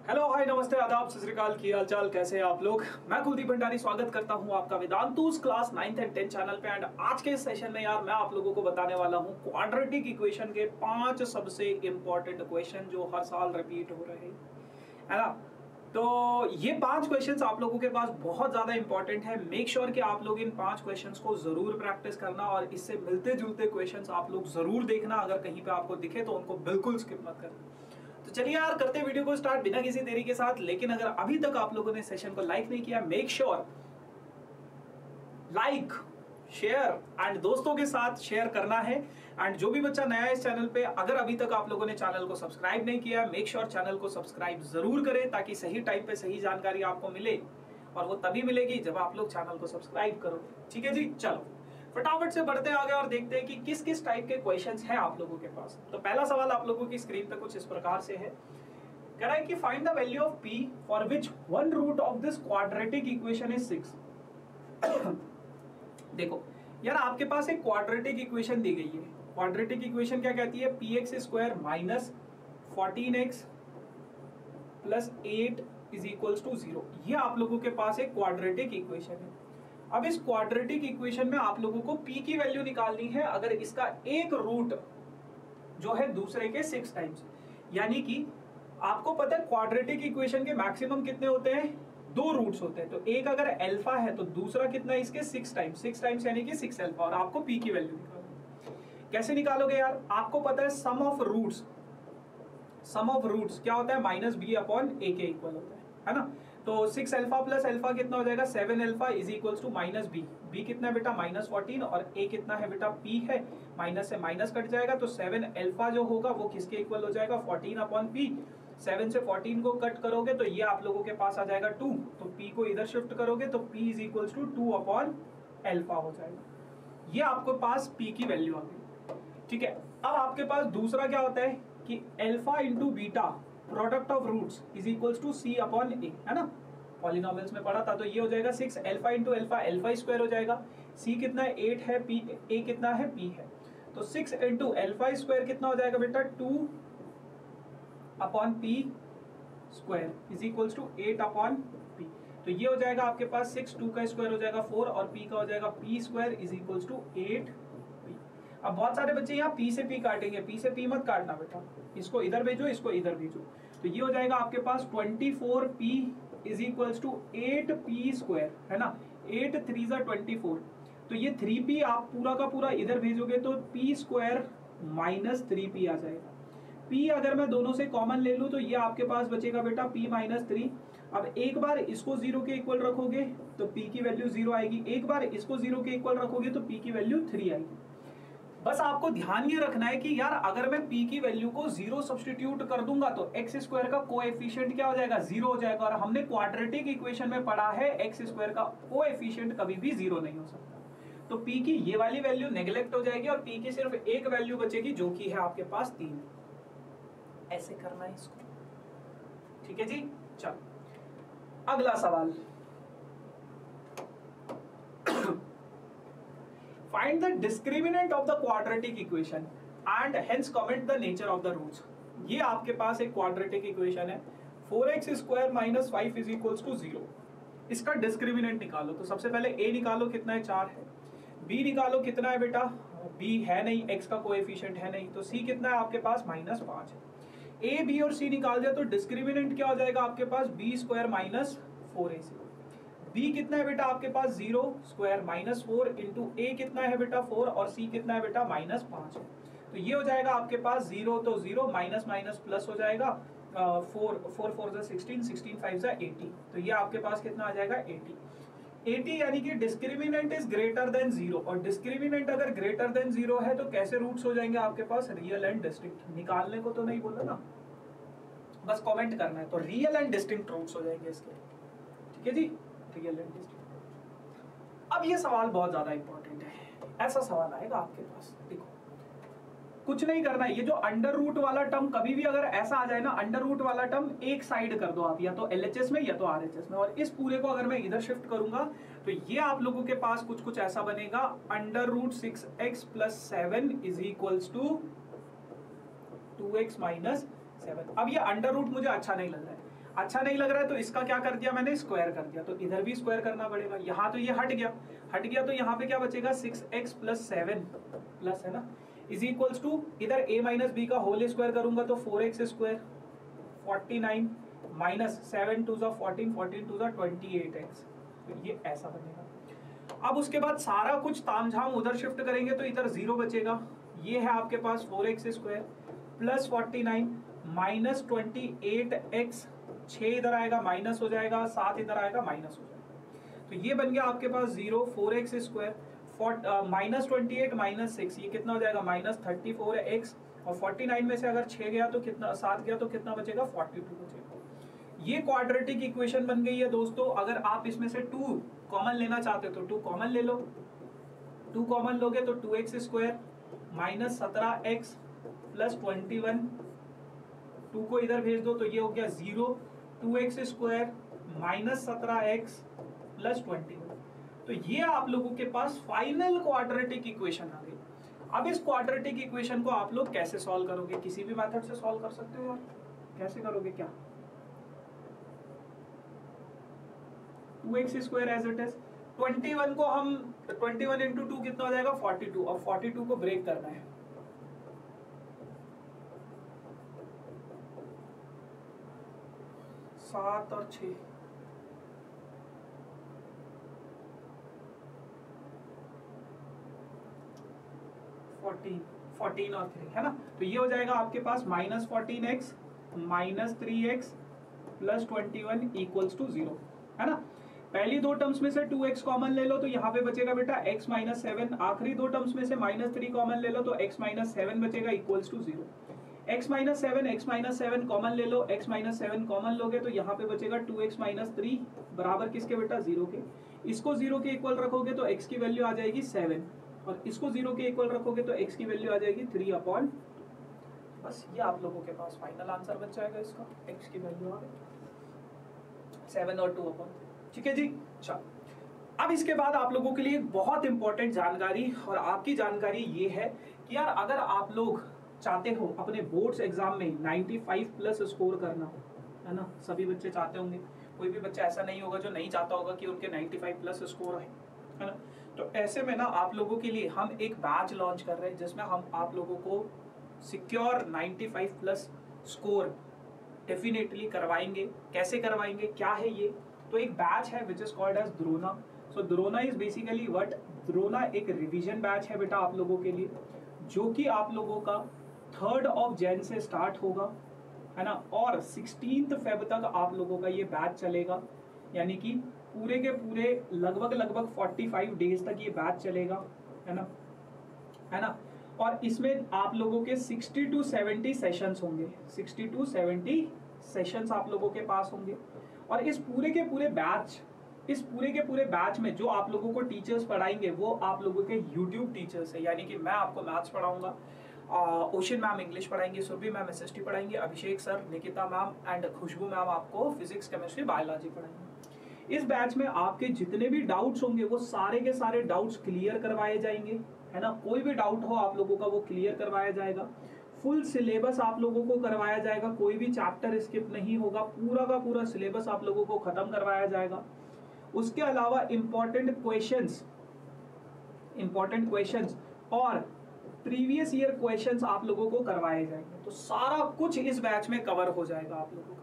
Hello hi नमस्ते आदाब सत श्री अकाल, की हाल चाल, कैसे हैं आप लोग। मैं कुलदीप भंडारी स्वागत करता हूं आपका Vedantu's class 9th and 10th channel पे। एंड आज के सेशन में यार मैं आप लोगों को बताने वाला हूं क्वाड्रेटिक इक्वेशन के 5 सबसे इंपॉर्टेंट क्वेश्चन जो हर साल रिपीट हो रहे हैं, है ना। तो ये 5 क्वेश्चंस आप लोगों के पास बहुत ज्यादा इंपॉर्टेंट है। मेक श्योर कि आप लोग इन 5 क्वेश्चंस को जरूर प्रैक्टिस करना और इससे मिलते जुलते क्वेश्चंस आप लोग जरूर देखना। अगर कहीं पे आपको दिखे तो उनको बिल्कुल स्किप मत करना। तो चलिए यार करते हैं वीडियो को स्टार्ट बिना किसी देरी के साथ। लेकिन अगर अभी तक आप लोगों ने सेशन को लाइक नहीं किया, make sure like share and दोस्तों के साथ शेयर करना है। एंड जो भी बच्चा नया है इस चैनल पे, अगर अभी तक आप लोगों ने चैनल को सब्सक्राइब नहीं किया, मेक श्योर चैनल को सब्सक्राइब जरूर करें ताकि सही टाइम पे सही जानकारी आपको मिले। और वो तभी मिलेगी जब आप लोग चैनल को सब्सक्राइब करोगे। ठीक है जी, चलो फटाफट से बढ़ते आगे और देखते हैं कि किस किस टाइप के क्वेश्चंस हैं आप लोगों के पास। तो पहला सवाल आप लोगों की स्क्रीन पे कुछ इस प्रकार से है। कह रहा है कि find the value of p for which one root of this quadratic equation is 6। देखो यार, आपके पास एक क्वाड्रेटिक इक्वेशन दी गई है। क्वाड्रेटिक इक्वेशन क्या कहती है? px square minus 14x plus 8 is equals to 0। ये आप लोगों के पास एक क्वाड्रेटिक इक्वेशन है। अब इस क्वाड्रेटिक इक्वेशन में आप लोगों को p की वैल्यू निकालनी है अगर इसका एक रूट जो है दूसरे के 6 टाइम्स। यानी कि आपको पता है क्वाड्रेटिक इक्वेशन के मैक्सिमम कितने होते हैं? 2 रूट्स होते हैं। तो एक अगर अल्फा है तो दूसरा कितना है इसके? 6 टाइम्स यानी कि 6 अल्फा। और आपको p की वैल्यू निकालनी। कैसे निकालोगे यार? आपको पता है सम ऑफ रूट्स क्या होता है? माइनस बी अपॉन ए के इक्वल होता है ना। तो 6 अल्फा प्लस अल्फा कितना हो जाएगा? 7 alpha is equals to minus B. B कितना है बेटा? माइनस 14। और ए कितना है बेटा? पी है। माइनस से माइनस कट जाएगा तो 7 अल्फा जो होगा वो किसके इक्वल हो जाएगा? 14 अपॉन पी। 7 से 14 को कट करोगे तो ये आप लोगों के पास आ जाएगा 2। तो p को इधर शिफ्ट करोगे तो p is equals to 2 upon alpha हो जाएगा। ये आपके पास p की वैल्यू आ गई। ठीक है, अब आपके पास दूसरा क्या होता है कि alpha into beta product of roots is equals to c upon a, है ना। पॉलिनोमियल्स में पढ़ा था। तो ये हो जाएगा 6 alpha into alpha, alpha square हो जाएगा। c कितना है? 8 है। p a कितना है? p है। तो 6 इंटू अल्फा स्क्वायर कितना हो जाएगा बेटा? 2 upon p square is equals to 8 upon p। तो ये हो जाएगा आपके पास 6, 2 का स्क्वायर हो जाएगा 4 और p का हो जाएगा p square is equals to 8p। अब बहुत सारे बच्चे यहाँ p से p काटेंगे। p से p मत काटना बेटा, इसको इधर भेजो, इसको इधर भेजो। तो ये हो जाएगा आपके पास 24p is equals to 8p square, है ना। 8 3 जा 24। तो ये 3p आप पूरा का पूरा इधर भेजोगे तो p स्क्वायर माइनस 3p आ जाएगा। p अगर मैं दोनों से कॉमन ले लूं तो ये आपके पास बचेगा बेटा p माइनस 3। अब एक बार इसको 0 के इक्वल रखोगे तो p की वैल्यू 0 आएगी। एक बार इसको 0 के इक्वल रखोगे तो p की वैल्यू 3 आएगी। बस आपको ध्यान ये रखना है कि यार अगर मैं p की वैल्यू को 0 सब्स्टिट्यूट कर दूंगा तो x स्क्वायर का कोएफिशिएंट क्या हो जाएगा? 0 हो जाएगा। और हमने क्वाड्रेटिक इक्वेशन में पढ़ा है x स्क्वायर का कोएफिशिएंट कभी भी 0 नहीं हो सकता। तो p की ये वाली वैल्यू नेग्लेक्ट हो जाएगी और p की सिर्फ एक वैल्यू बचेगी जो कि है आपके पास 3। ऐसे करना है इसको। ठीक है जी, चलो अगला सवाल। Find the discriminant of the quadratic equation and hence comment the nature of the roots. ये आपके पास एक क्वाड्रेटिक इक्वेशन है। 4x square minus 5 is equals to 0। इसका डिस्क्रिमिनेंट निकालो। तो सबसे पहले a निकालो, कितना है? 4 है। b निकालो, कितना है बेटा? b है नहीं, x का कोएफिशिएंट है नहीं। तो c कितना है आपके पास? माइनस 5 है। a b और c निकाल दिया तो डिस्क्रिमिनेंट क्या हो जाएगा आपके पास? b square minus 4ac। b कितना है बेटा आपके पास? 0 स्क्वायर माइनस 4 इंटू a कितना है बेटा? 4 और c कितना है बेटा? माइनस 5 है। तो ये हो जाएगा आपके पास 0 तो 0 माइनस माइनस प्लस हो जाएगा। 4 4 जा 16, 16 5 जा 80। तो ये आपके पास कितना आ जाएगा? 80 यानी कि डिस्क्रिमिनेंट इज ग्रेटर देन 0। और डिस्क्रिमिनेंट अगर ग्रेटर देन 0 है तो कैसे रूट्स हो जाएंगे आपके पास? Real and distinct. निकालने को तो नहीं बोला ना, बस कमेंट करना है। तो रियल एंड डिस्टिंक्ट रूट्स हो जाएंगे इसके। ठीक है जी, रियल एंड डिस्टिंक्ट। अब ये सवाल बहुत ज्यादा इंपॉर्टेंट है। ऐसा सवाल आएगा आपके पास, देखो कुछ नहीं करना है। ये जो अंडर रूट वाला टर्म कभी भी अगर ऐसा आ जाए ना, अंडर रूट वाला टर्म एक साइड कर दो आप, या तो LHS में या तो RHS में। और इस पूरे को अगर मैं इधर शिफ्ट करूंगा तो ये आप लोगों के पास कुछ ऐसा बनेगा। Under root 6x plus 7 is equals to 2x minus 7। अब ये अंडर रूट मुझे अच्छा नहीं लग रहा है। अच्छा नहीं लग रहा है तो इसका क्या कर दिया मैंने, स्क्वायर कर दिया, तो इधर भी स्क्वायर करना पड़ेगा। यहाँ तो ये हट गया तो यहाँ पे क्या बचेगा 6x + 7 प्लस, है ना, इज इक्वल्स टू इधर a - b का होल स्क्वायर करूंगा तो 4x², 49 माइनस 7 2 14, 14 2 28x, तो ये ऐसा बनेगा। अब उसके बाद सारा कुछ तामझाम उधर शिफ्ट करेंगे तो इधर 0 बचेगा। ये है आपके पास 4x² प्लस 49 माइनस 28x, 6 इधर आएगा माइनस हो जाएगा, 7 इधर आएगा माइनस हो जाएगा, तो ये बन गया आपके पास 0, 4x² माइनस 28 माइनस 6, ये कितना हो जाएगा -34x, और 49 में से अगर 6 गया तो कितना, 7 गया तो कितना बचेगा 42 बचेगा। ये क्वाड्रेटिक इक्वेशन बन गई है दोस्तों। अगर आप इसमें से 2 कॉमन लेना चाहते हो तो 2 कॉमन ले लो, 2 कॉमन लोगे तो 2x² माइनस 17x प्लस 21, 2 को इधर भेज दो तो ये हो गया 0, 2x² माइनस 17x प्लस 21, तो ये आप लोगों के पास फाइनल क्वाड्रेटिक इक्वेशन आ गई। अब इस क्वाड्रेटिक इक्वेशन को आप लोग कैसे सॉल्व करोगे, किसी भी मेथड से सॉल्व कर सकते हो यार, कैसे करोगे क्या, 2x² एज इट इज, 21 को हम 21 इंटू 2 कितना हो जाएगा 42, और 42 को ब्रेक करना है, 7 और 6, 14 और 3, है ना, तो ये हो जाएगा आपके पास -14x minus 3x plus 21 equals to 0, है ना। पहली 2 टर्म्स में से 2x कॉमन ले लो तो यहाँ पे बचेगा बेटा x - 7, आखिरी 2 टर्म्स में से -3 कॉमन ले लो तो x - 7 बचेगा इक्वल्स टू 0, x - 7 कॉमन ले लो, x - 7 कॉमन लोगे तो यहाँ पे बचेगा 2x - 3 बराबर किसके बेटा 0 के, इसको 0 के इक्वल रखोगे तो x की वैल्यू आ जाएगी 7, और इसको 0 के इक्वल रखोगे तो x की वैल्यू आ जाएगी 3/, बस ये आप लोगों के पास फाइनल आंसर बच जाएगा इसका, x की वैल्यू आ गई 7 और 2/, ठीक है जी। चलो अब इसके बाद आप लोगों के लिए बहुत इंपॉर्टेंट जानकारी, और आपकी जानकारी ये है कि यार अगर आप लोग चाहते हो अपने बोर्ड्स एग्जाम में 95+ स्कोर करना, है ना, सभी बच्चे चाहते होंगे, कोई भी बच्चा ऐसा नहीं होगा जो नहीं चाहता होगा कि उनके 95+ स्कोर है ना, तो ऐसे में ना आप लोगों के लिए हम एक बैच लॉन्च कर रहे हैं जिसमें हम आप लोगों को सिक्योर 95+ स्कोर डेफिनेटली करवाएंगे। कैसे करवाएंगे, क्या है ये, तो एक बैच है which is called as Drona. So Drona is basically what, Drona एक रिवीजन बैच है बेटा आप लोगों के लिए, जो कि आप लोगों का 3rd Jan से स्टार्ट होगा, है ना, और 16 Feb तक आप लोगों का ये बैच चलेगा, यानी कि पूरे के पूरे लगभग 45 डेज तक ये बैच चलेगा, है ना, और इसमें आप लोगों के 60 to 70 सेशंस होंगे, 60 to 70 सेशंस आप लोगों के पास होंगे, और इस पूरे के पूरे बैच में जो आप लोगों को टीचर्स पढ़ाएंगे वो आप लोगों के YouTube टीचर्स है, यानी कि मैं आपको मैथ्स पढ़ाऊंगा, ओशन मैम इंग्लिश पढ़ाएंगे, सुरभि मैम SST पढ़ाएंगे, Abhishek sir, Nikita ma'am and Khushboo ma'am आपको फिजिक्स केमिस्ट्री बायोलॉजी पढ़ाएंगे। इस बैच में आपके जितने भी डाउट्स होंगे वो सारे के सारे डाउट्स क्लियर करवाए जाएंगे, है ना, कोई भी डाउट हो आप लोगों का वो क्लियर करवाया जाएगा, फुल सिलेबस आप लोगों को करवाया जाएगा, कोई भी चैप्टर स्किप नहीं होगा, पूरा का पूरा सिलेबस आप लोगों को खत्म करवाया जाएगा। उसके अलावा इंपॉर्टेंट क्वेश्चंस और प्रीवियस ईयर क्वेश्चंस आप लोगों को करवाए जाएंगे, तो सारा कुछ इस बैच में कवर हो जाएगा आप लोगों का।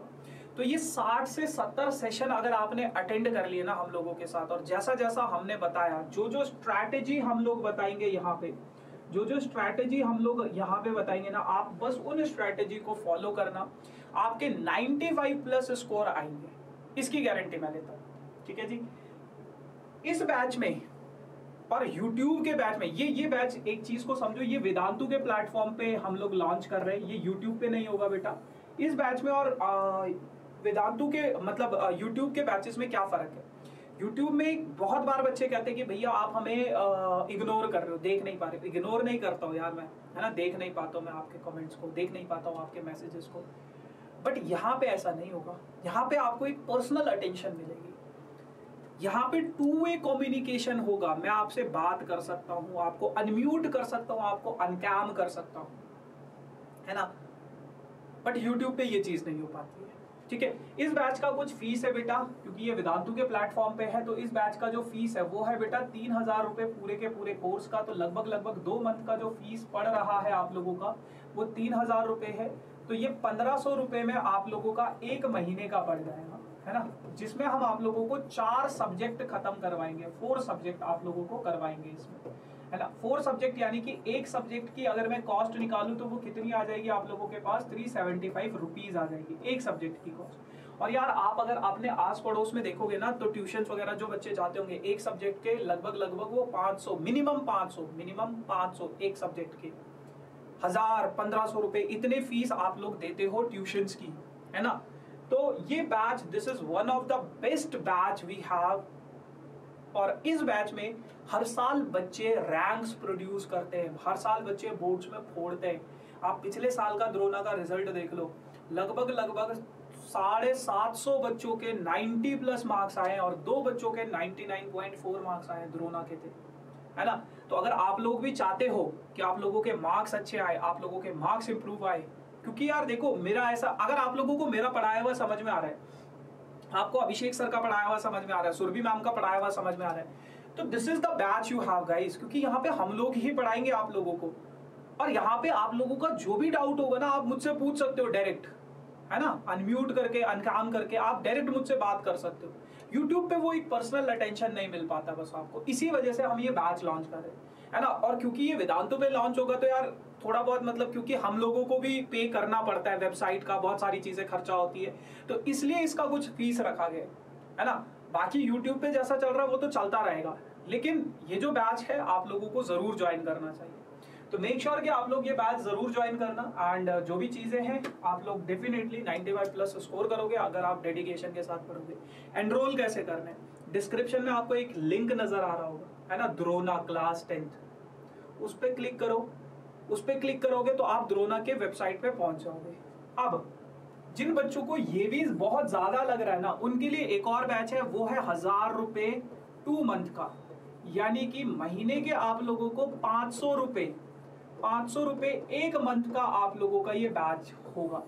तो ये 60 से 70 सेशन अगर आपने अटेंड कर लिए ना हम लोगों के साथ, और जैसा जैसा हमने बताया, जो स्ट्रैटेजी हम लोग बताएंगे यहाँ पे, जो स्ट्रैटेजी हम लोग यहाँ पे बताएंगे ना, आप बस उन स्ट्रैटेजी को फॉलो करना, आपके 95+ स्कोर आएंगे, इसकी गारंटी मैं लेता हूँ, ठीक है जी। इस बैच में और YouTube के बैच में, ये बैच एक चीज को समझो, ये वेदांतु के प्लेटफॉर्म पे हम लोग लॉन्च कर रहे हैं, ये YouTube पे नहीं होगा बेटा इस बैच में। और वेदांतु के मतलब YouTube के बैचेस में क्या फर्क है, YouTube में बहुत बार बच्चे कहते हैं कि भैया आप हमें इग्नोर कर रहे हो, देख नहीं पा रहे। इग्नोर नहीं करता हूँ यार मैं, है ना, देख नहीं पाता हूँ मैं आपके कमेंट्स को, देख नहीं पाता हूँ आपके मैसेजेस को, बट यहाँ पे ऐसा नहीं होगा। यहाँ पे आपको एक पर्सनल अटेंशन मिलेगी, यहाँ पे 2-वे कम्युनिकेशन होगा, मैं आपसे बात कर सकता हूँ, आपको अनम्यूट कर सकता हूँ, आपको अनकैम कर सकता हूँ, है ना, बट YouTube पे ये चीज नहीं हो पाती है, ठीक है। इस बैच का कुछ फीस है बेटा, क्योंकि ये वेदांतु के प्लेटफॉर्म पे है, तो इस बैच का जो फीस है वो है बेटा 3000 रुपए पूरे के पूरे कोर्स का। तो लगभग 2 मंथ का जो फीस पड़ रहा है आप लोगों का वो 3000 रुपए है। तो ये 1500 रुपए में आप लोगों का 1 महीने का पड़ जाएगा, है ना, जिसमें हम आप लोगों को 4 सब्जेक्ट खत्म करवाएंगे, 4 सब्जेक्ट आप लोगों को करवाएंगे इसमें, है ना। 4 सब्जेक्ट यानी कि एक सब्जेक्ट की अगर मैं कॉस्ट निकालूं तो वो कितनी आ जाएगी आप लोगों के पास, 375 रुपीज आ जाएगी एक सब्जेक्ट की कॉस्ट। और यार आप अगर अपने आस पड़ोस में देखोगे ना तो ट्यूशन वगैरह जो बच्चे जाते होंगे एक सब्जेक्ट के लगभग वो 500 मिनिमम 500 एक सब्जेक्ट के 1000-1500 रुपए इतने फीस आप लोग देते हो ट्यूशंस की, है ना। तो ये batch, this is one of the best batch we have. और इस बैच में हर साल बच्चे रैंक्स प्रोड्यूस करते हैं, हर साल बच्चे बोर्ड्स में फोड़ते हैं। आप पिछले साल का द्रोणा का रिजल्ट देख लो, लगभग 750 बच्चों के 90 प्लस मार्क्स आए और 2 बच्चों के 99.4 मार्क्स आए द्रोणा के थे, है ना। तो अगर आप लोग भी चाहते हो कि आप लोगों के मार्क्स अच्छे आए, आप लोगों के मार्क्स इंप्रूव आए, क्योंकि यार देखो मेरा ऐसा, अगर आप लोगों को मेरा पढ़ाया हुआ समझ में आ रहा है, आपको अभिषेक सर का पढ़ाया हुआ समझ में आ रहा है, सुरभि मैम का पढ़ाया हुआ समझ में आ रहा है, तो this is the batch you have guys, क्योंकि यहाँ पे हम लोग ही पढ़ाएंगे आप लोगों को। और यहाँ पे आप लोगों का जो भी डाउट होगा ना आप मुझसे पूछ सकते हो डायरेक्ट, है ना, अनम्यूट करके अनकाम करके आप डायरेक्ट मुझसे बात कर सकते हो। यूट्यूब पे वो एक पर्सनल अटेंशन नहीं मिल पाता बस आपको, इसी वजह से हम ये बैच लॉन्च कर रहे हैं, है ना। और क्योंकि ये वेदांतु पे लॉन्च होगा तो यार थोड़ा बहुत मतलब, क्योंकि हम लोगों को भी पे करना पड़ता है, वेबसाइट का बहुत सारी चीजें खर्चा होती है, तो इसलिए इसका कुछ फीस रखा गया है ना। बाकी यूट्यूब पे जैसा चल रहा है वो तो चलता रहेगा, लेकिन ये जो बैच है आप लोगों को जरूर ज्वाइन करना चाहिए। तो मेक श्योर कि आप लोग ये बैच जरूर ज्वाइन करना। एंड जो भी चीजें हैं आप लोग डेफिनेटली 95 प्लस स्कोर करोगे अगर आप डेडिकेशन के साथ पढ़ोगे। एनरोल कैसे करना है, डिस्क्रिप्शन में आपको एक लिंक नजर आ रहा होगा, है ना, द्रोणा क्लास 10th, उस पर क्लिक करो। उस पर क्लिक करोगे तो आप द्रोणा के वेबसाइट पे पहुंच जाओगे। अब जिन बच्चों को ये भी बहुत ज्यादा लग रहा है ना, उनके लिए एक और बैच है, वो है 1000 रुपए 2 मंथ का, यानी कि महीने के आप लोगों को 500 रुपए 1 मंथ का आप लोगों का ये बैच होगा।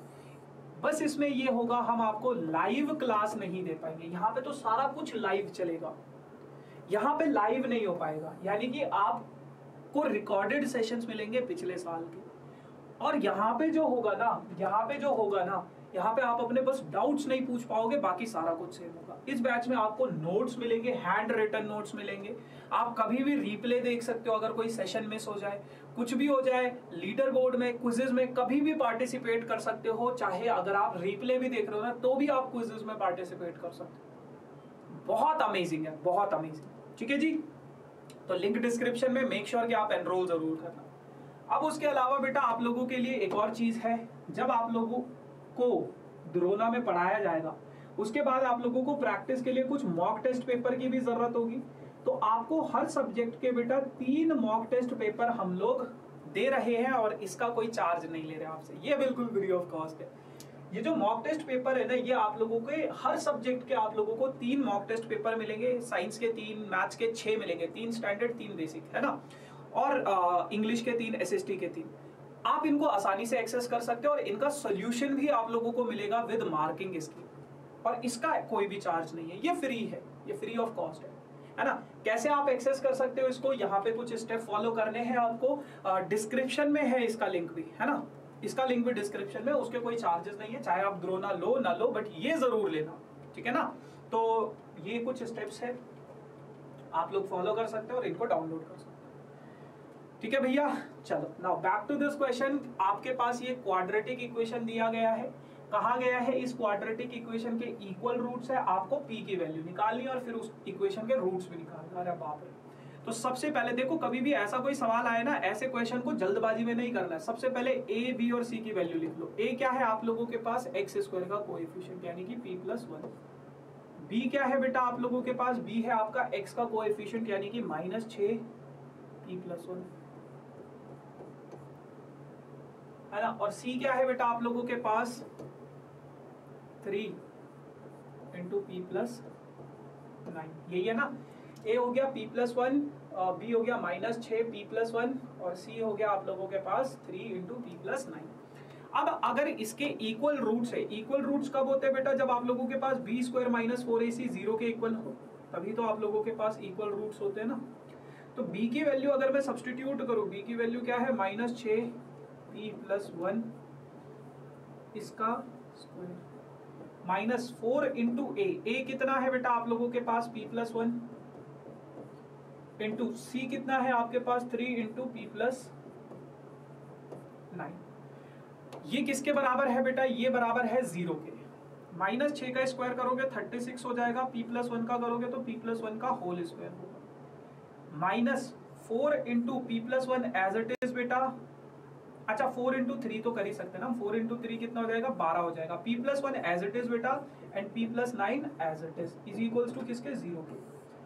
बस इसमें ये होगा, हम आपको लाइव क्लास नहीं दे पाएंगे, यहाँ पे तो सारा कुछ लाइव चलेगा, यहाँ पे लाइव नहीं हो पाएगा, यानी कि आपको रिकॉर्डेड सेशंस मिलेंगे पिछले साल के। और यहाँ पे जो होगा ना, यहाँ पे आप अपने बस डाउट्स नहीं पूछ पाओगे, बाकी सारा कुछ सेम होगा। इस बैच में आपको नोट्स मिलेंगे, हैंड रिटन नोट्स मिलेंगे, आप कभी भी रिप्ले देख सकते हो, अगर कोई सेशन मिस हो जाए, कुछ भी हो जाए, लीडर बोर्ड में, क्विजेज में कभी भी पार्टिसिपेट कर सकते हो। चाहे अगर आप रिप्ले भी देख रहे हो ना तो भी आप क्विजेज में पार्टिसिपेट कर सकते हो। बहुत अमेजिंग है, बहुत अमेजिंग। ठीक है जी, तो लिंक डिस्क्रिप्शन में, मेक श्योर कि आप एनरोल जरूर करना। अब उसके अलावा बेटा आप लोगों के लिए एक और चीज है, जब आप लोगों को द्रोणा में पढ़ाया जाएगा उसके बाद आप लोगों को प्रैक्टिस के लिए कुछ मॉक टेस्ट पेपर की भी जरूरत होगी। तो आपको हर सब्जेक्ट के बेटा 3 मॉक टेस्ट पेपर हम लोग दे रहे हैं और इसका कोई चार्ज नहीं ले रहे आपसे, ये बिल्कुल फ्री ऑफ कॉस्ट है। ये जो मॉक टेस्ट पेपर है ना, ये आप लोगों के हर सब्जेक्ट के आप लोगों को 3 मॉक टेस्ट पेपर मिलेंगे। साइंस के 3, मैथ्स के 6 मिलेंगे, 3 स्टैंडर्ड 3 बेसिक, है ना, और इंग्लिश के 3, एसएसटी के 3। आप इनको आसानी से एक्सेस कर सकते हो और इनका सोल्यूशन भी आप लोगों को मिलेगा विद मार्किंग इसकी, और इसका कोई भी चार्ज नहीं है, ये फ्री है, ये फ्री ऑफ कॉस्ट है ना। कैसे आप एक्सेस कर सकते हो इसको, यहाँ पे कुछ स्टेप फॉलो करने हैं आपको, डिस्क्रिप्शन में है इसका लिंक भी, है ना, इसका लिंक भी डिस्क्रिप्शन में, उसके कोई चार्जेस नहीं है, चाहे आप द्रोणा लो ना लो, बट ये जरूर लेना, ठीक है ना। तो ये कुछ स्टेप्स है, आप लोग फॉलो कर सकते हो और इनको डाउनलोड कर सकते हो। ठीक है भैया, चलो now back to this question. आपके पास ये क्वाड्रेटिक इक्वेशन दिया गया है, कहा गया है इस क्वाड्रेटिक इक्वेशन के इक्वल रूट्स है, आपको p की वैल्यू निकालनी है और फिर उस इक्वेशन के रूट्स भी निकालना। अरे बाप रे, तो सबसे पहले देखो, कभी भी ऐसा कोई सवाल आए ना, ऐसे क्वेश्चन को जल्दबाजी में नहीं करना है। सबसे पहले a, b और c की वैल्यू लिख लो। a क्या है आप लोगों के पास, x स्क्वायर का कोएफिशिएंट यानी कि p+1। b क्या है बेटा आप लोगों के पास, b है आपका x का कोएफिशिएंट यानी कि -6 p+1, है ना। और c क्या है बेटा आप लोगों के पास, 3 × p+9, यही है ना। a हो गया p+1, b हो गया -6 p+1 और c हो गया आप लोगों के पास 3 × p+9। अब अगर इसके इक्वल रूट्स है, इक्वल रूट्स कब होते हैं बेटा, जब आप लोगों के पास बी स्क्वायर माइनस 4ac 0 के इक्वल हो, तभी तो आप लोगों के पास इक्वल रूट्स होते हैं ना। तो b की वैल्यू अगर मैं सब्सटीट्यूट करूं, b की वैल्यू क्या है, -6p + 1 इसका स्क्वायर -4 इंटू a कितना है बेटा आप लोगों के पास p + 1 इंटू c कितना है आपके पास 3 इंटू p + 9। ये किसके बराबर है बेटा, ये बराबर है 0 के। -6 का स्क्वायर करोगे 36 हो जाएगा, p + 1 का करोगे तो p + 1 का होल स्क्वायर होगा। -4 into p + 1 as it is बेटा, अच्छा 4 इंटू 3 तो कर ही सकते हैं ना, 4 इंटू 3 कितना हो जाएगा, 12 हो जाएगा। p + 1 एज इट इज बेटा and p + 9 as it is equals to किसके, 0 के।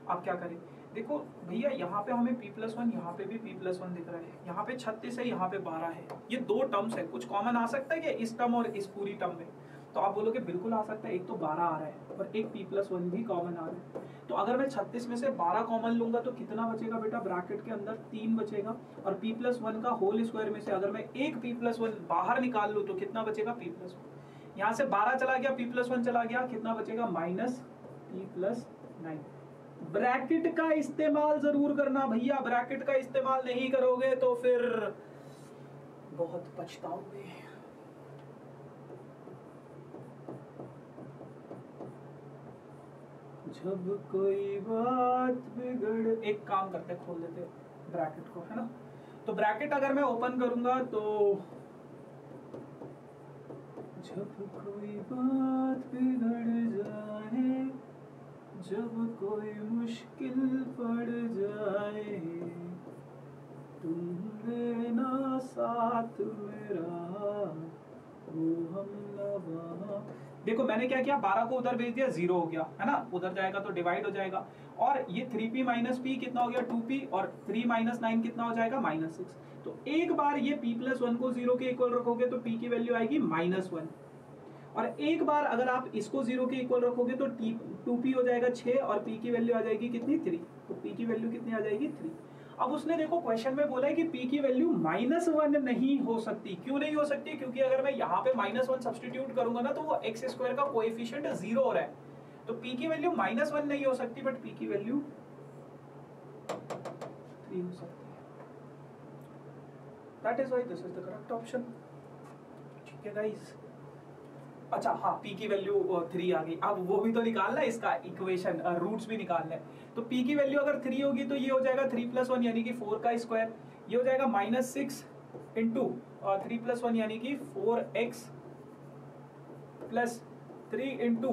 अब क्या करें, देखो भैया यहाँ पे हमें p + 1, यहाँ पे भी p + 1 दिख रहा है, यहाँ पे 36 है, यहाँ पे 12 है, ये दो टर्म्स है, कुछ कॉमन आ सकता है क्या इस टर्म और इस पूरी टर्म में, तो आप बोलोगे बिल्कुल आ सकता है, एक तो 12 आ रहा है और एक p + 1 भी कॉमन आ रहा है। तो अगर मैं 36 में से 12 कॉमन लूंगा तो कितना बचेगा बेटा, ब्रैकेट के अंदर 3 बचेगा, और p + 1 का होल स्क्वायर में से अगर मैं एक p + 1 बाहर निकाल लूँ तो कितना बचेगा, p + 1। यहाँ से 12 चला गया, p + 1 चला गया, कितना बचेगा, -p + 9। ब्रैकेट का इस्तेमाल जरूर करना भैया, ब्रैकेट का इस्तेमाल नहीं करोगे तो फिर बहुत पछताओगे। जब कोई बात बिगड़, एक काम करते, खोल देते ब्रैकेट को, है ना। तो ब्रैकेट अगर मैं ओपन करूंगा तो जब कोई बात बिगड़ जाए, जब कोई मुश्किल पड़ जाए, तुम देना साथ मेरा, वो हम नवा। देखो मैंने क्या किया, 12 को उधर भेज दिया, 0 हो गया, है ना, उधर जाएगा तो डिवाइड हो जाएगा, और ये 3p - p कितना हो गया, 2p, और 3 - 9 कितना हो जाएगा, -6। तो एक बार ये p + 1 को 0 के इक्वल रखोगे तो p की वैल्यू आएगी -1, और एक बार अगर आप इसको 0 के इक्वल रखोगे तो 2p हो जाएगा 6, और p की वैल्यू आ जाएगी कितनी, 3। तो p की वैल्यू कितनी आ जाएगी, 3। अब उसने देखो क्वेश्चन में बोला है कि p की वैल्यू -1 नहीं हो सकती। क्यों नहीं हो सकती, क्योंकि अगर मैं यहाँ पे -1 सब्सटीट्यूट करूंगा ना तो वो x² का कोएफिशिएंट 0 हो रहा है, तो p की वैल्यू -1 नहीं हो सकती, बट p की वैल्यू 3 हो सकती है। That is why this is the correct option. ठीक है गाइस, अच्छा हाँ, p की वैल्यू 3 आ गई। अब वो भी तो निकालना है, इसका इक्वेशन रूट्स भी निकालना है। तो p की वैल्यू अगर 3 होगी तो ये हो जाएगा 3 + 1 यानी कि 4 का स्क्वायर, ये हो जाएगा -6 इंटू 3 + 1 यानी कि 4x प्लस 3 इंटू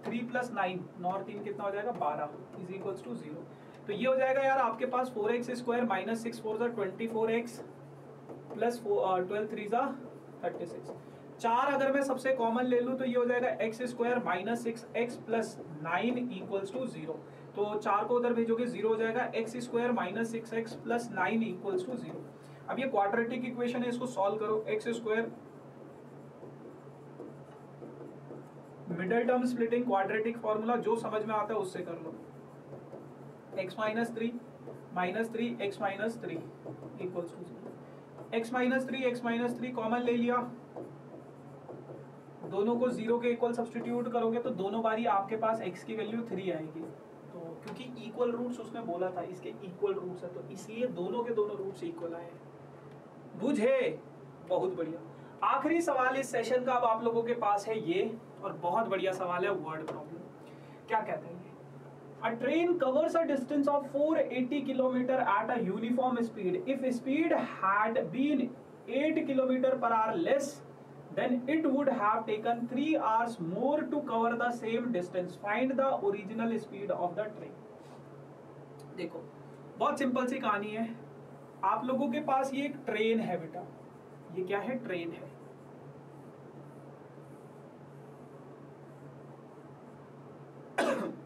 3 + 9, 9 और 3 कितना हो जाएगा, 12 इज इक्वल्स टू 0। तो ये हो जाएगा यार आपके पास 4x² -6 4 24x प्लस 12 3 36। 4 अगर मैं सबसे कॉमन ले लूं तो ये हो जाएगा x² -6x plus 9 equals to 0। तो 4 को उधर भेजोगे 0 हो जाएगा, x² -6x plus 9 equals to 0। अब ये क्वाड्रेटिक इक्वेशन है, इसको सॉल्व करो। x², middle term splitting quadratic formula जो समझ में आता है उससे कर लो। x - 3 -3 x - 3 equals to 0। x - 3 common ले लिया, दोनों को 0 के इक्वल सब्सटीट्यूट करोगे तो दोनों बारी आपके पास x की वैल्यू 3 आएगी। तो क्योंकि इक्वल रूट्स उसने बोला था, इसके इक्वल रूट्स है, तो इसलिए दोनों के दोनों रूट्स इक्वल आए। बुझे? बहुत बढ़िया। आखिरी सवाल इस सेशन का अब आप लोगों के पास है ये, और बहुत बढ़िया सवाल है, वर्ड प्रॉब्लम। क्या कहते हैं? A train covers a distance of 480 km at a uniform speed. If speed had been 8 km/h less, then it would have taken 3 hours more to cover the same distance. Find the original speed of the train. देखो बहुत simple सी कहानी है। आप लोगों के पास ये एक train है बेटा, ये क्या है? ट्रेन है।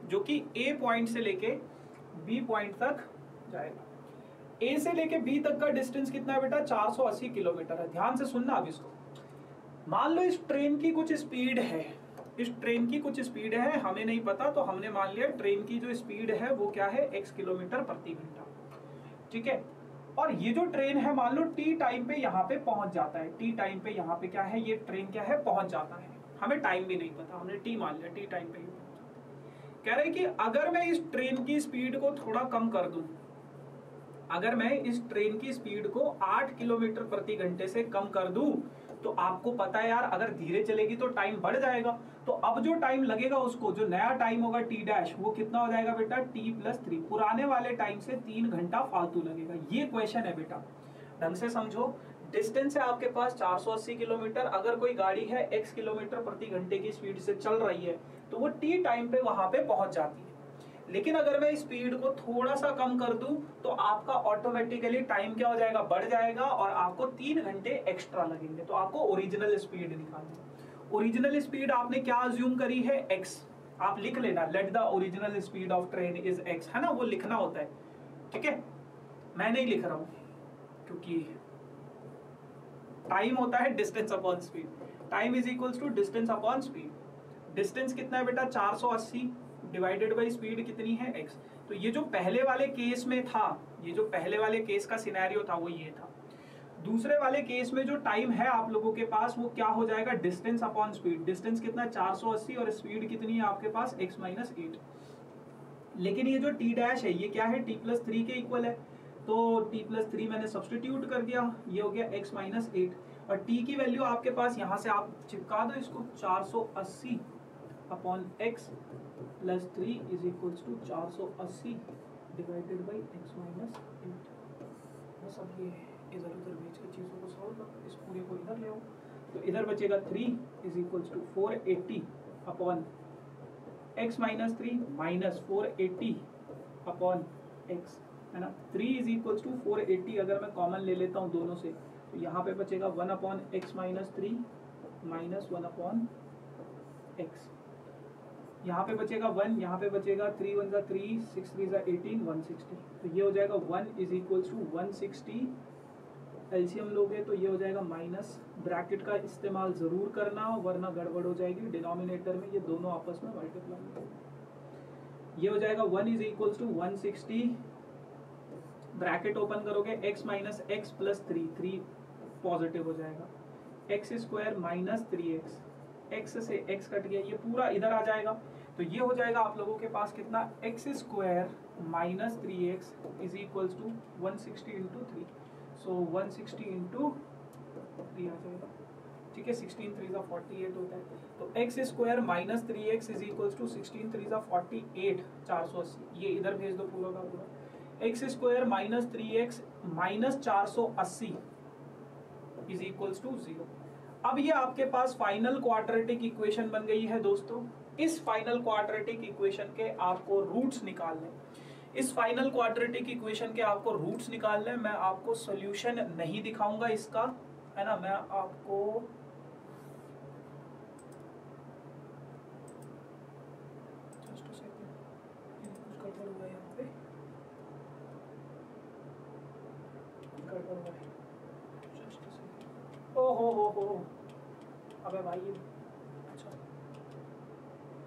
जो कि A पॉइंट से लेके B पॉइंट तक जाएगा। A से लेके B तक का डिस्टेंस कितना है बेटा? 480 किलोमीटर है। ध्यान से सुनना अब इसको। मान लो इस ट्रेन की कुछ स्पीड है, इस ट्रेन की कुछ स्पीड है, हमें नहीं पता, तो हमने मान लिया ट्रेन की जो स्पीड है वो क्या है? x किलोमीटर प्रति घंटा। ठीक है। और ये जो ट्रेन है मान लो टी टाइम पे यहाँ पे पहुंच जाता है, टी टाइम पे यहाँ पे क्या है, ये ट्रेन क्या है पहुंच जाता है, हमें टाइम भी नहीं पता, हमने टी मान लिया, टी टाइम पे ही पहुंच जाता है। कह रहे कि अगर मैं इस ट्रेन की स्पीड को थोड़ा कम कर दूं, अगर मैं इस ट्रेन की स्पीड को 8 किलोमीटर प्रति घंटे से कम कर दूं, तो आपको पता है यार अगर धीरे चलेगी तो टाइम बढ़ जाएगा, तो अब जो टाइम लगेगा उसको, जो नया टाइम होगा टी डैश, वो कितना हो जाएगा बेटा t+3, पुराने वाले टाइम से 3 घंटा फालतू लगेगा। ये क्वेश्चन है बेटा, ढंग से समझो। डिस्टेंस है आपके पास 480 किलोमीटर, अगर कोई गाड़ी है x किलोमीटर प्रति घंटे की स्पीड से चल रही है तो वो t टाइम पे वहां पे पहुंच जाती है। लेकिन अगर मैं स्पीड को थोड़ा सा कम कर दूं तो आपका ऑटोमेटिकली टाइम क्या हो जाएगा, बढ़ जाएगा और आपको 3 घंटे एक्स्ट्रा लगेंगे। तो आपको ओरिजिनल स्पीड निकालनी है। ओरिजिनल स्पीड आपने क्या अज्यूम करी है, x, आप लिख लेना, let the original speed of train is x, है ना, वो लिखना होता है, ठीक है। मैं नहीं लिख रहा हूं क्योंकि टाइम होता है distance upon speed, time is equals to distance upon speed. Distance कितना है बेटा 480 डिवाइडेड बाई स्पीड कितनी है x। तो ये जो पहले वाले केस में था, ये जो पहले वाले केस का सिनेरियो था वो ये था। दूसरे वाले केस में जो टाइम है आप लोगों के पास वो क्या हो जाएगा, डिस्टेंस अपॉन स्पीड। डिस्टेंस कितना 480 और स्पीड कितनी है आपके पास x-8। लेकिन ये जो t डैश है ये क्या है, t+3 के इक्वल है, तो t+3 मैंने सब्स्टिट्यूट कर दिया, ये हो गया x-8। और t की वैल्यू आपके पास यहाँ से आप चिपका दो इसको, 480 upon x+3 is equals to 480 divided by x-8। बस अब ये इधर उधर बीच की चीज़ों को सॉल्व करो, इस पूरे को इधर ले आओ, तो इधर बचेगा 3 is equals to 480 upon x-3 minus 480 upon x, है ना। 3 इज इक्वल्स टू 480 अगर मैं कॉमन ले लेता हूँ दोनों से, तो यहाँ पे बचेगा 1 upon x-3 minus 1 upon x, यहाँ पे बचेगा 1, यहाँ पे बचेगा 3 1 जा 3, 6 3 जा 18, 160। तो ये हो जाएगा 1 इज इक्वल्स टू 160, एलसीएम लोगे तो ये हो जाएगा माइनस, ब्रैकेट का इस्तेमाल जरूर करना वरना गड़बड़ हो जाएगी, डिनोमिनेटर में ये दोनों आपस में मल्टीप्लाई, ये हो जाएगा 1 is equals to 160, bracket open करोगे x minus x plus 3 positive हो जाएगा, x² माइनस 3x, x से x कट गया, ये पूरा इधर आ जाएगा, तो ये हो जाएगा आप लोगों के पास कितना, x² minus 3x is equals to 160 into 3, so 160 into 3 आ जाएगा, ठीक है। 16 3 जा 48 होता है, तो x² minus 3x is equals to 16 3 जा 48, 480, ये इधर भेज दो पूरा का पूरा, x² minus 3x minus 480 is equals to 0। अब ये आपके पास फाइनल क्वाड्रेटिक इक्वेशन बन गई है दोस्तों। इस फाइनल क्वाड्रेटिक इक्वेशन के आपको रूट्स निकालने, इस फाइनल क्वाड्रेटिक इक्वेशन के आपको रूट्स निकालने, मैं आपको सॉल्यूशन नहीं दिखाऊंगा इसका, है ना, मैं आपको जस्ट अ सेकंड, कुछ गड़बड़ हुआ है यहाँ पे, गड़बड़ हुआ है, जस्ट अ सेकंड, ओ हो अबे भाई ये, अच्छा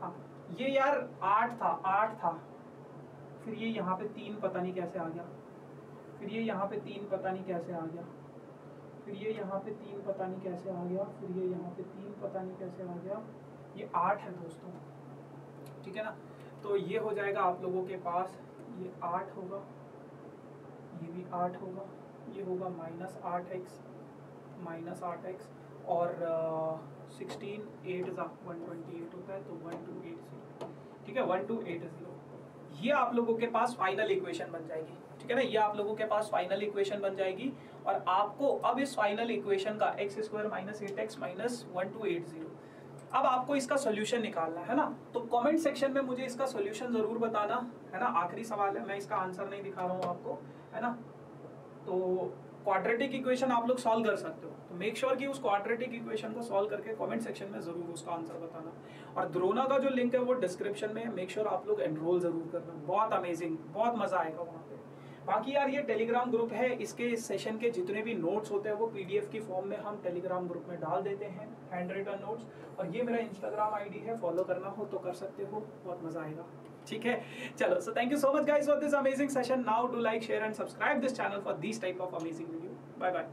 हाँ ये यार 8 था, फिर ये यहाँ पे 3 पता नहीं कैसे आ गया, फिर ये यहाँ पे 3 पता नहीं कैसे आ गया, फिर ये यहाँ पे 3 पता नहीं कैसे आ गया, फिर ये यहाँ पे 3 पता नहीं कैसे आ गया, ये 8 है दोस्तों, ठीक है ना। तो ये हो जाएगा आप लोगों के पास, ये 8 होगा, ये भी 8 होगा, ये होगा माइनस 8x और 16 8 जा 128 होता है, तो 1280, ठीक है, 1280, ये आप लोगों के पास फाइनल इक्वेशन बन जाएगी, ठीक है ना, ये आप लोगों के पास फाइनल इक्वेशन बन जाएगी। और आपको अब इस फाइनल इक्वेशन का x² माइनस 8x माइनस 1280, अब आपको इसका सोल्यूशन निकालना है ना, तो कमेंट सेक्शन में मुझे इसका सोल्यूशन जरूर बताना, है ना। आखिरी सवाल है, मैं इसका आंसर नहीं दिखा रहा हूँ आपको, है ना। तो क्वाड्रेटिक इक्वेशन आप लोग सॉल्व कर सकते हो, तो मेक श्योर कि उस क्वाड्रेटिक इक्वेशन को सॉल्व करके कमेंट सेक्शन में जरूर उसका आंसर बताना। और द्रोना का जो लिंक है वो डिस्क्रिप्शन में है, मेक श्योर आप लोग एनरोल जरूर करना, बहुत अमेजिंग, बहुत मजा आएगा वहाँ पे। बाकी यार ये टेलीग्राम ग्रुप है, इसके इस सेशन के जितने भी नोट्स होते हैं वो PDF की फॉर्म में हम टेलीग्राम ग्रुप में डाल देते हैं, हैंड रिटन नोट्स। और ये मेरा इंस्टाग्राम ID है, फॉलो करना हो तो कर सकते हो, बहुत मजा आएगा। ठीक है, चलो, so thank you so much guys for this amazing session. Now do like, share and subscribe this channel for this type of amazing video. Bye bye.